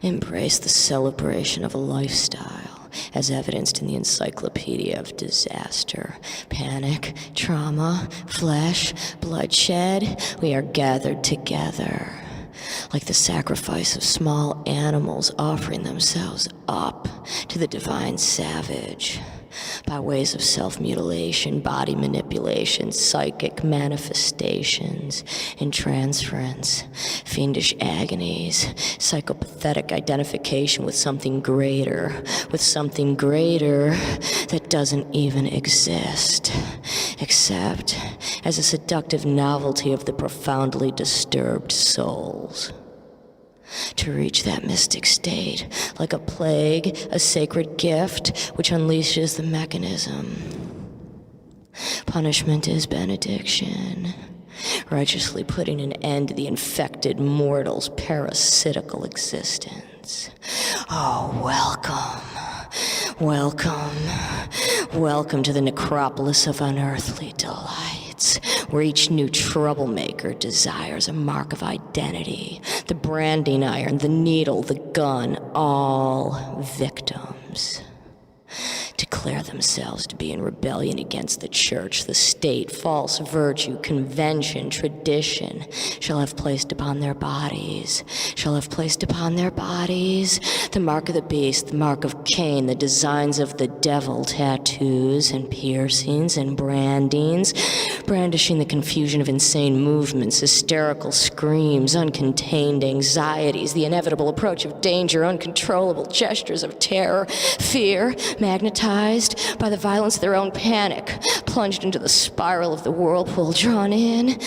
Embrace the celebration of a lifestyle, as evidenced in the Encyclopedia of Disaster. Panic, trauma, flesh, bloodshed, we are gathered together, like the sacrifice of small animals offering themselves up to the divine savage, by ways of self-mutilation, body manipulation, psychic manifestations, intransference, fiendish agonies, psychopathetic identification with something greater that doesn't even exist, except as a seductive novelty of the profoundly disturbed souls. To reach that mystic state, like a plague, a sacred gift which unleashes the mechanism. Punishment is benediction, righteously putting an end to the infected mortal's parasitical existence. Oh, welcome to the necropolis of unearthly delights, where each new troublemaker desires a mark of identity, the branding iron, the needle, the gun, all victims. Declare themselves to be in rebellion against the church, the state, false virtue, convention, tradition, shall have placed upon their bodies, the mark of the beast, the mark of Cain, the designs of the devil, tattoos and piercings and brandings, brandishing the confusion of insane movements, hysterical screams, uncontained anxieties, the inevitable approach of danger, uncontrollable gestures of terror, fear, magnetized by the violence of their own panic, plunged into the spiral of the whirlpool, drawn in.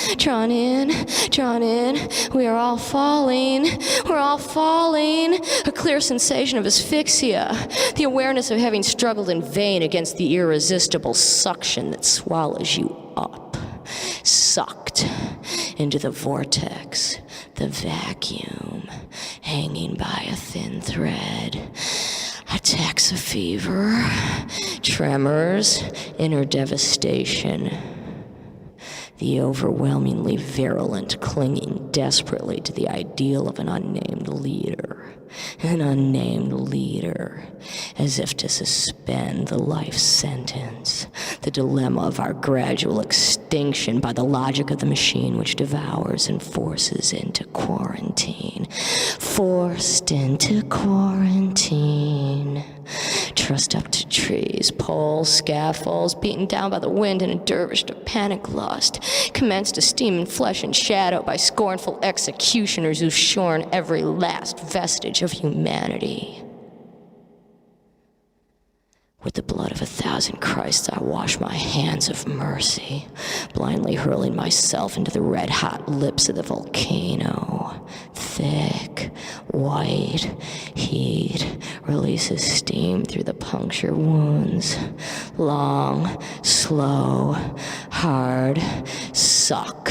We are all falling. A clear sensation of asphyxia, the awareness of having struggled in vain against the irresistible suction that swallows you up, sucked into the vortex, the vacuum, hanging by a thin thread. Attacks of fever, tremors, inner devastation. The overwhelmingly virulent clinging desperately to the ideal of an unnamed leader, as if to suspend the life sentence, the dilemma of our gradual extinction by the logic of the machine which devours and forces into quarantine. Forced into quarantine. Trussed up to trees, poles, scaffolds, beaten down by the wind in a dervish of panic lust, commenced to steam in flesh and shadow by scornful executioners who've shorn every last vestige of humanity. With the blood of 1,000 Christs, I wash my hands of mercy, blindly hurling myself into the red-hot lips of the volcano. Thick, white, heat releases steam through the punctured wounds. Long, slow, hard, suck.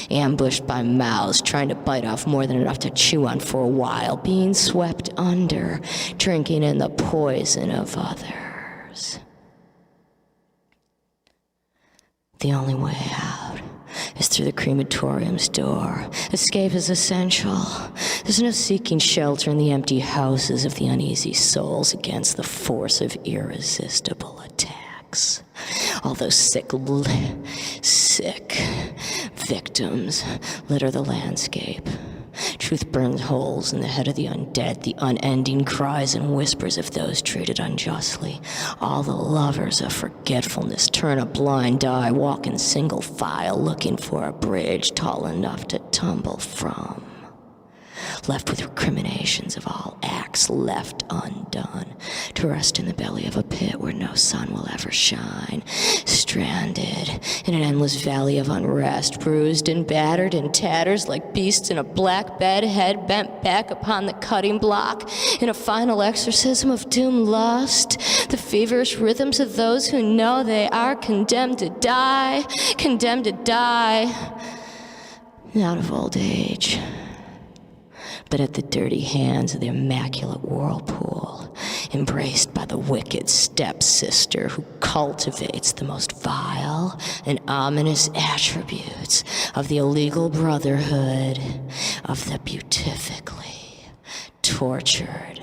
Ambushed by mouths trying to bite off more than enough to chew on for a while, being swept under, drinking in the poison of others. The only way out is through the crematorium's door. Escape is essential. There's no seeking shelter in the empty houses of the uneasy souls against the force of irresistible attacks. All those sick victims litter the landscape. Truth burns holes in the head of the undead, the unending cries and whispers of those treated unjustly. All the lovers of forgetfulness turn a blind eye, walk in single file, looking for a bridge tall enough to tumble from. Left with recriminations of all acts left undone, to rest in the belly of a pit where no sun will ever shine, stranded in an endless valley of unrest, bruised and battered in tatters like beasts in a black bed, head bent back upon the cutting block, in a final exorcism of doomed lust, the feverish rhythms of those who know they are condemned to die, not of old age, but at the dirty hands of the immaculate whirlpool, embraced by the wicked stepsister who cultivates the most vile and ominous attributes of the illegal brotherhood of the beatifically tortured,